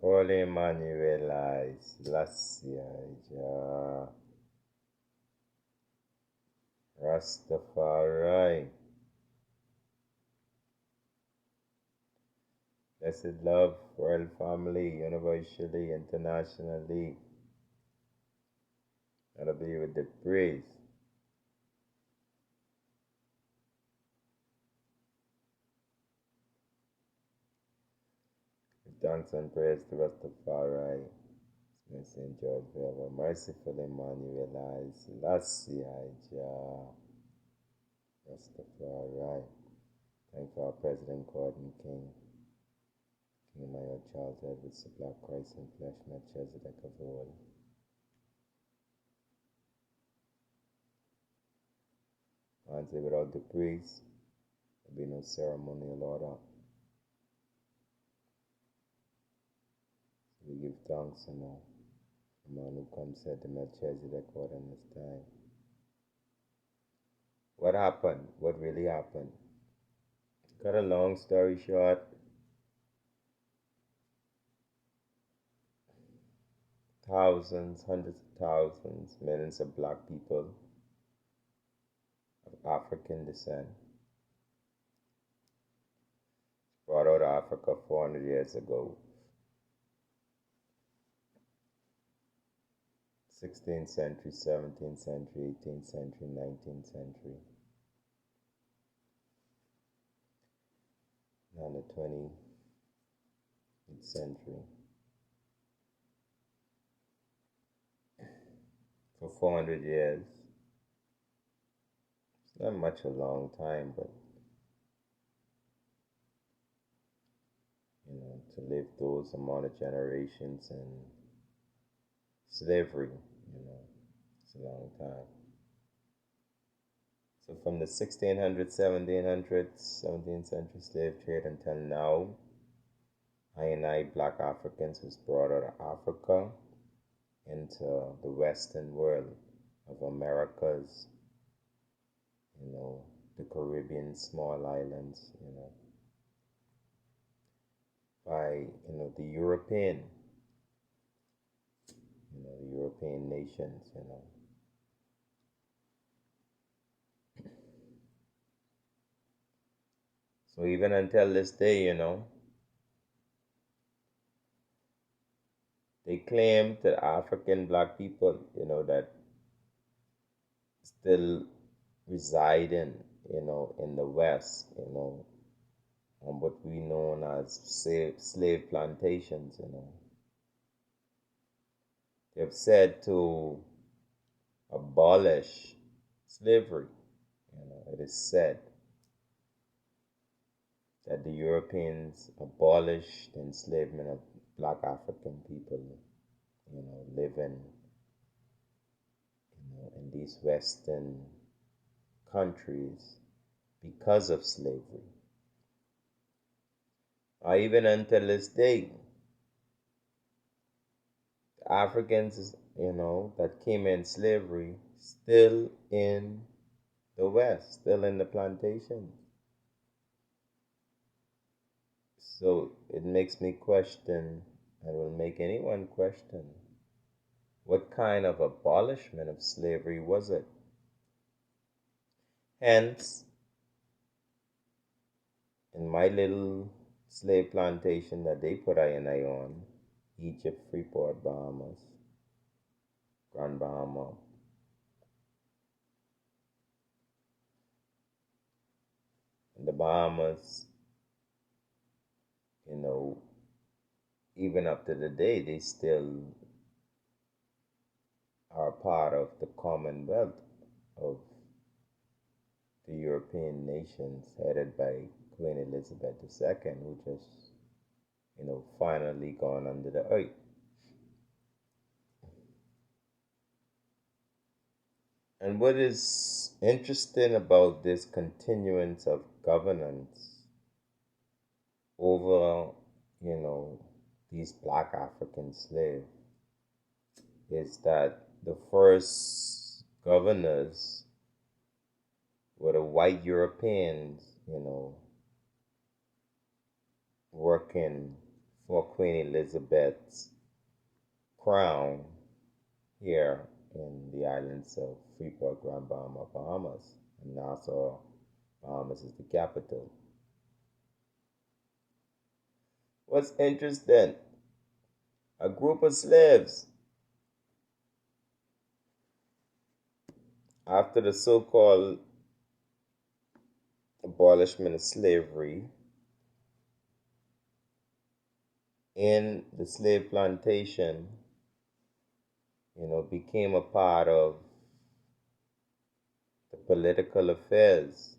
Holy Emmanuel, I Selassie, Jah Rastafari. Blessed love, royal family, universally, internationally. Gotta be with the praise. Give thanks and praise to Rastafari. Mercy and joy forever. Merciful Emmanuel, I Selassie, Jah Rastafari. Thank for our President Gordon King. King Mayor Charles Edwards, the Black Christ in flesh, Melchizedek of old. And say without the praise, there be no ceremonial order. So we give thanks and the man who comes said the Melchizedek order in this time. What happened? What really happened? Cut a long story short, thousands, hundreds of thousands, millions of black people of African descent brought out of Africa 400 years ago. 16th century, 17th century, 18th century, 19th century. Now the 20th century. For 400 years. It's not much a long time, but to live those amount of generations in slavery, it's a long time. So from the 1600s, 1700s, 17th century slave trade until now, I black Africans was brought out of Africa into the Western world of Americas, the Caribbean small islands, by, the European nations, So even until this day, they claim that African black people, that still reside in the West, on what we know as slave plantations, They've said to abolish slavery. It is said that the Europeans abolished the enslavement of black African people, living, in these Western countries because of slavery. Or even until this day, the Africans, that came in slavery, still in the West, still in the plantations. So it makes me question, and will make anyone question, what kind of abolishment of slavery was it? Hence, in my little slave plantation that they put I on, Egypt, Freeport, Bahamas, Grand Bahama, in the Bahamas, even up to the day, they still are part of the Commonwealth of the European nations headed by Queen Elizabeth II, who just, finally gone under the earth. And what is interesting about this continuance of governance over, these black African slaves is that the first governors were the white Europeans, working for Queen Elizabeth's crown here in the islands of Freeport, Grand Bahama, Bahamas, and Nassau, Bahamas is the capital. What's interesting, a group of slaves, after the so-called abolishment of slavery in the slave plantation, became a part of the political affairs,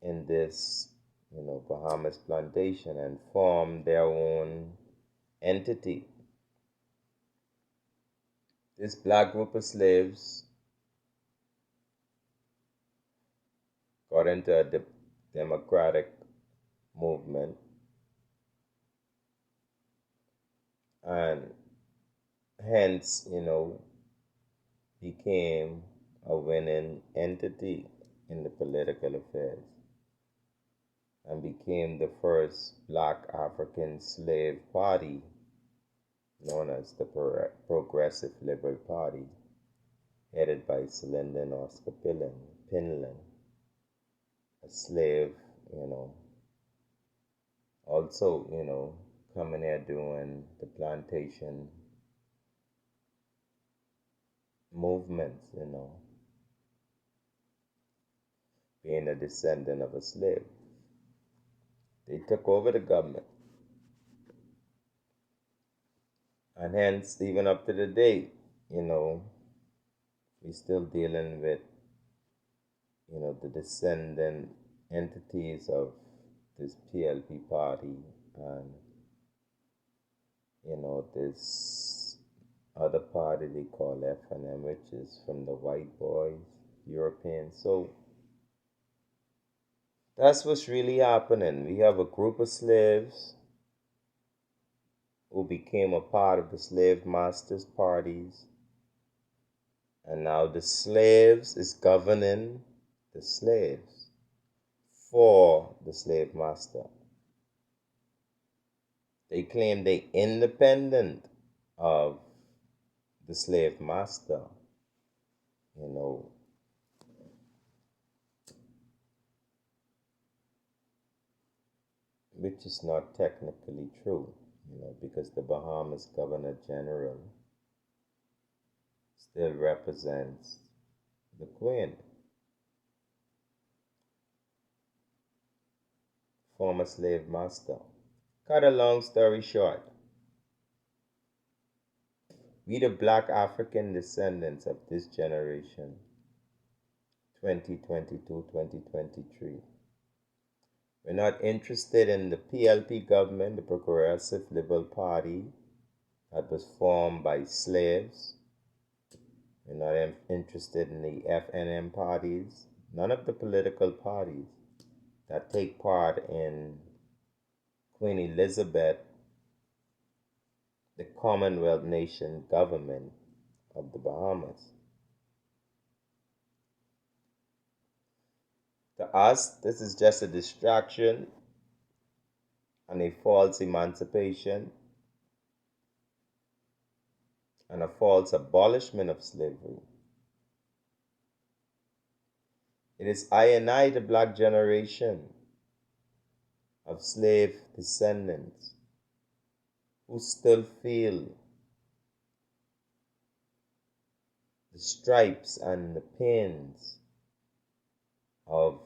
in this, Bahamas plantation, and formed their own entity. This black group of slaves got into a democratic movement and hence, became a winning entity in the political affairs and became the first black African slave party known as the Progressive Liberal Party, headed by Cylinder Oscar Pinlan, a slave, also, coming here doing the plantation movements, being a descendant of a slave. They took over the government. And hence, even up to the day, we're still dealing with, the descendant entities of this PLP party and, this other party they call F&M, which is from the white boys, Europeans. So that's what's really happening. We have a group of slaves who became a part of the slave masters' parties, and now the slaves is governing the slaves for the slave master. They claim they independent of the slave master, which is not technically true, because the Bahamas Governor General still represents the Queen. Former slave master. Cut a long story short, we the black African descendants of this generation, 2022, 2023, we're not interested in the PLP government, the Progressive Liberal Party, that was formed by slaves. We're not interested in the F&M parties, none of the political parties that take part in Queen Elizabeth, the Commonwealth nation government of the Bahamas. To us, this is just a distraction and a false emancipation and a false abolishment of slavery. It is I and I, the black generation of slave descendants, who still feel the stripes and the pains of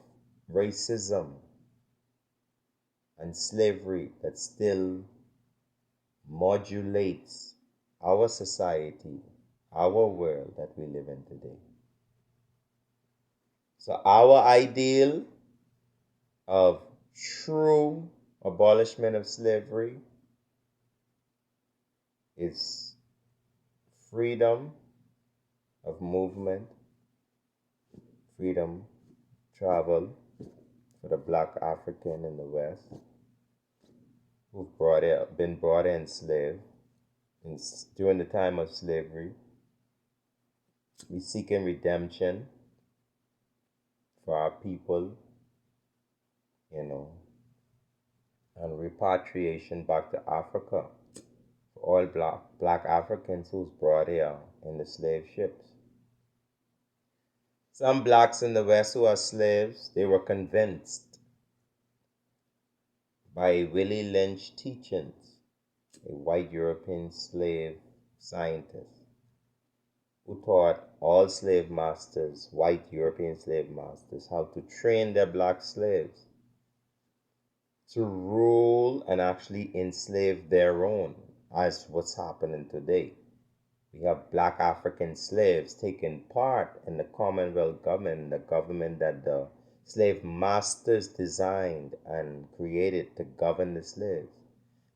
racism and slavery that still modulates our society, our world that we live in today. So our ideal of true abolishment of slavery is freedom of movement, freedom travel for the black African in the West who've been brought in enslaved during the time of slavery. We seeking redemption for our people you know, and repatriation back to Africa for all black Africans who's brought here in the slave ships. Some blacks in the West who are slaves, they were convinced by Willie Lynch teachings, a white European slave scientist who taught all slave masters, white European slave masters, how to train their black slaves to rule and actually enslave their own, as what's happening today. We have black African slaves taking part in the Commonwealth government, the government that the slave masters designed and created to govern the slaves.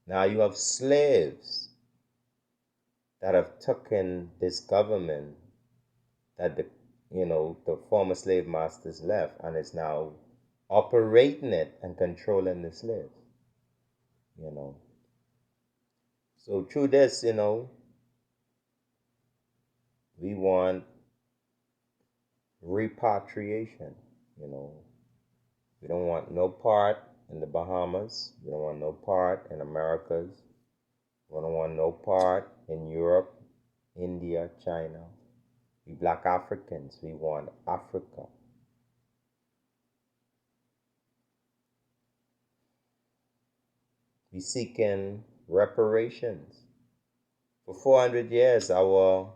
Now you have slaves that have taken this government that the former slave masters left and is now operating it and controlling the slaves. So through this, we want repatriation. We don't want no part in the Bahamas. We don't want no part in Americas. We don't want no part in Europe, India, China. We black Africans, we want Africa. We seeking reparations. For 400 years, our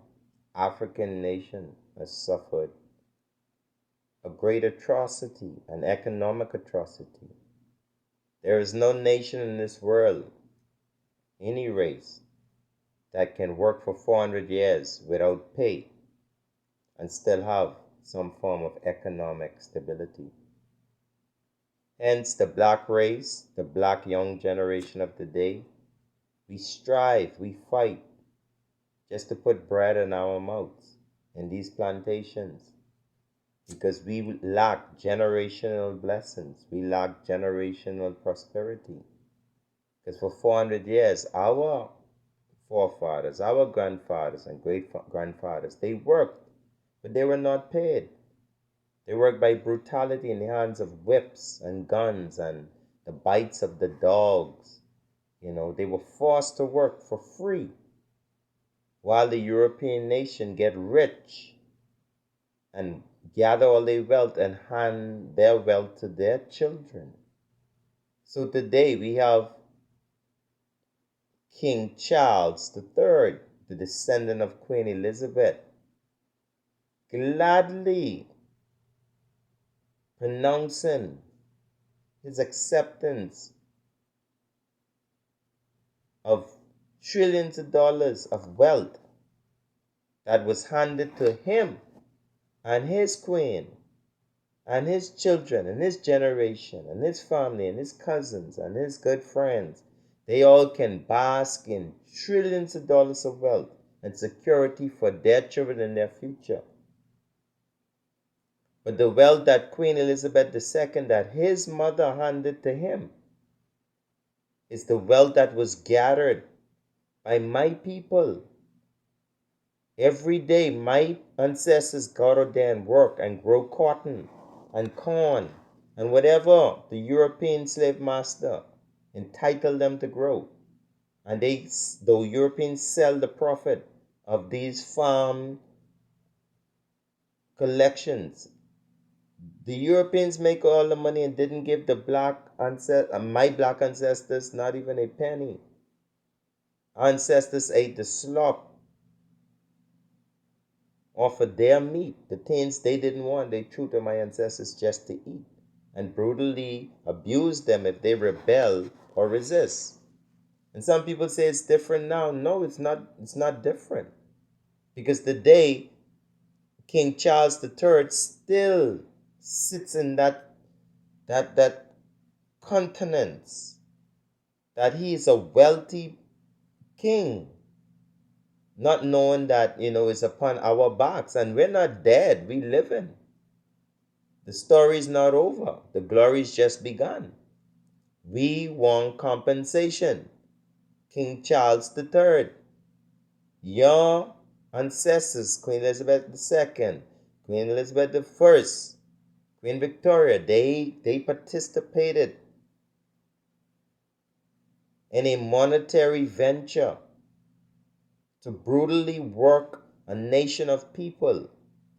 African nation has suffered a great atrocity, an economic atrocity. There is no nation in this world, any race, that can work for 400 years without pay and still have some form of economic stability. Hence, the black race, the black young generation of today, we strive, we fight just to put bread in our mouths in these plantations because we lack generational blessings. We lack generational prosperity. Because for 400 years, our forefathers, our grandfathers and great-grandfathers, they worked, but they were not paid. They worked by brutality in the hands of whips and guns and the bites of the dogs. They were forced to work for free while the European nation get rich and gather all their wealth and hand their wealth to their children. So today we have King Charles III, the descendant of Queen Elizabeth, gladly pronouncing his acceptance of trillions of dollars of wealth that was handed to him and his queen and his children and his generation and his family and his cousins and his good friends. They all can bask in trillions of dollars of wealth and security for their children and their future. But the wealth that Queen Elizabeth II, that his mother handed to him, is the wealth that was gathered by my people. Every day, my ancestors got out there and work and grow cotton and corn and whatever the European slave master entitled them to grow. And the Europeans sell the profit of these farm collections. The Europeans make all the money and didn't give the my black ancestors not even a penny. Ancestors ate the slop off of their meat. The things they didn't want, they threw to my ancestors just to eat and brutally abused them if they rebel or resist. And some people say it's different now. No, it's not. It's not different. Because today, King Charles III still sits in that continence that he is a wealthy king, not knowing that it's upon our backs and we're not dead, we living. The story is not over, the glory's just begun. We want compensation. King Charles III, your ancestors, Queen Elizabeth II, Queen Elizabeth I, Queen Victoria, they participated in a monetary venture to brutally work a nation of people,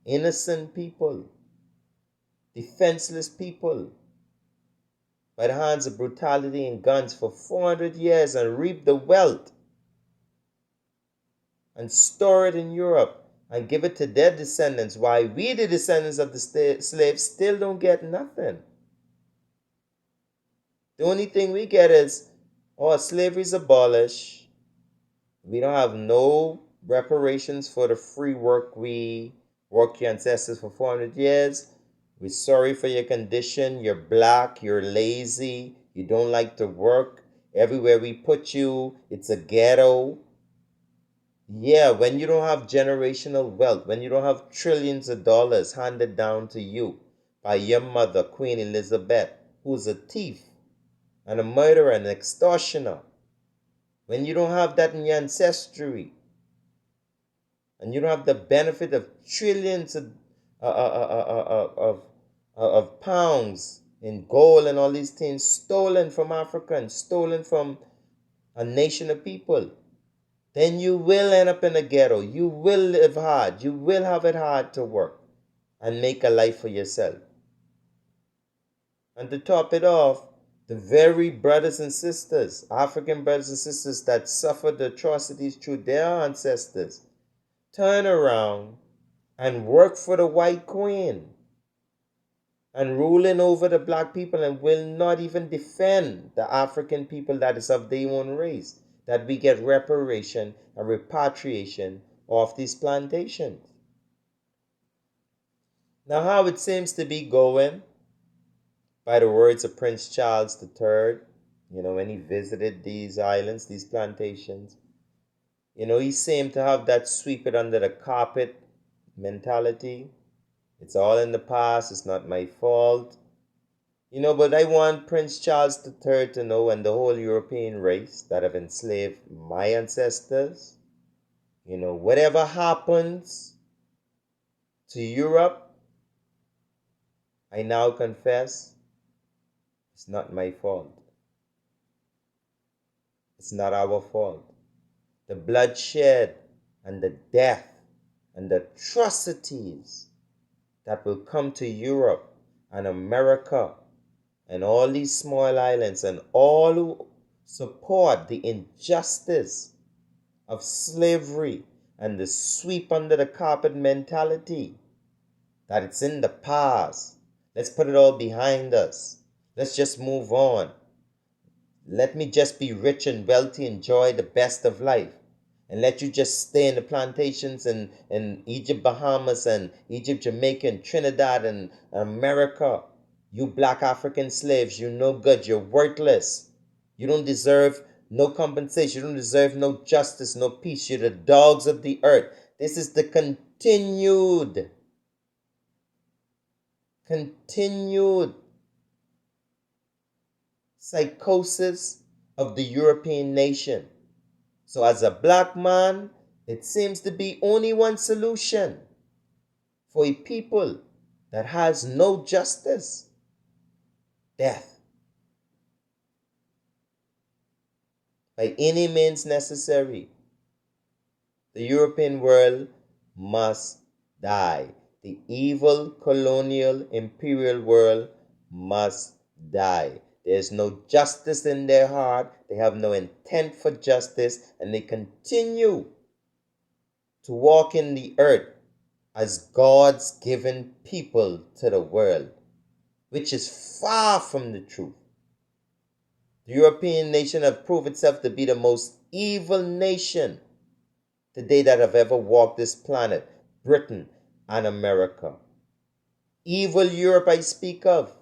innocent people, defenseless people, by the hands of brutality and guns for 400 years and reap the wealth and store it in Europe and give it to their descendants, while we, the descendants of the slaves, still don't get nothing. The only thing we get is, oh, slavery is abolished. We don't have no reparations for the free work we worked your ancestors for 400 years. We're sorry for your condition. You're black, you're lazy, you don't like to work. Everywhere we put you, it's a ghetto. Yeah, when you don't have generational wealth, when you don't have trillions of dollars handed down to you by your mother, Queen Elizabeth, who's a thief and a murderer and an extortioner, when you don't have that in your ancestry, and you don't have the benefit of trillions of pounds in gold and all these things stolen from Africa and stolen from a nation of people, then you will end up in a ghetto. You will live hard. You will have it hard to work and make a life for yourself. And to top it off, the very brothers and sisters, African brothers and sisters that suffered the atrocities through their ancestors, turn around and work for the white queen and ruling over the black people and will not even defend the African people that is of their own race, that we get reparation and repatriation of these plantations. Now, how it seems to be going, by the words of Prince Charles III, when he visited these islands, these plantations, he seemed to have that sweep it under the carpet mentality. It's all in the past, it's not my fault. But I want Prince Charles III to know, and the whole European race that have enslaved my ancestors, whatever happens to Europe, I now confess, it's not my fault. It's not our fault. The bloodshed and the death and the atrocities that will come to Europe and America and all these small islands and all who support the injustice of slavery and the sweep under the carpet mentality, that it's in the past. Let's put it all behind us. Let's just move on. Let me just be rich and wealthy, enjoy the best of life. And let you just stay in the plantations in Egypt, Bahamas, and Egypt, Jamaica, and Trinidad, and America. You black African slaves, you're no good, you're worthless. You don't deserve no compensation, you don't deserve no justice, no peace. You're the dogs of the earth. This is the continued psychosis of the European nation. So as a black man, it seems to be only one solution for a people that has no justice: death. By any means necessary, the European world must die. The evil colonial imperial world must die. There's no justice in their heart. They have no intent for justice, and they continue to walk in the earth as God's given people to the world, which is far from the truth. The European nation have proved itself to be the most evil nation today that have ever walked this planet, Britain and America. Evil Europe I speak of.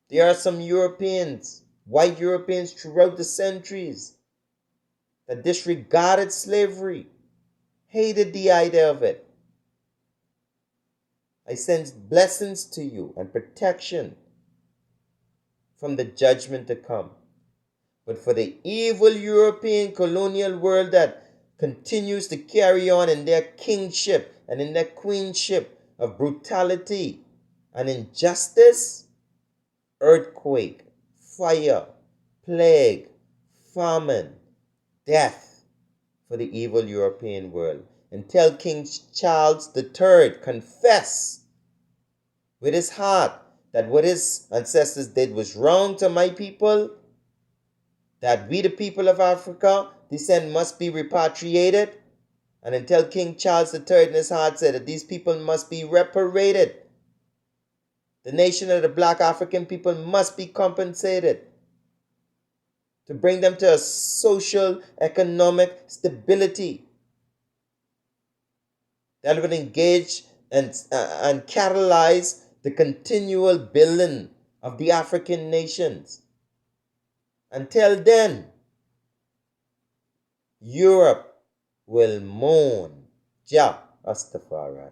There are some Europeans, white Europeans throughout the centuries, that disregarded slavery, hated the idea of it. I send blessings to you and protection from the judgment to come. But for the evil European colonial world that continues to carry on in their kingship and in their queenship of brutality and injustice, earthquake, fire, plague, famine, death for the evil European world. Until King Charles III confess with his heart that what his ancestors did was wrong to my people, that we, the people of Africa, descent must be repatriated, and until King Charles III in his heart said that these people must be reparated, the nation of the black African people must be compensated to bring them to a social, economic stability that would engage and catalyze the continual building of the African nations. Until then, Europe will mourn Jah Rastafari.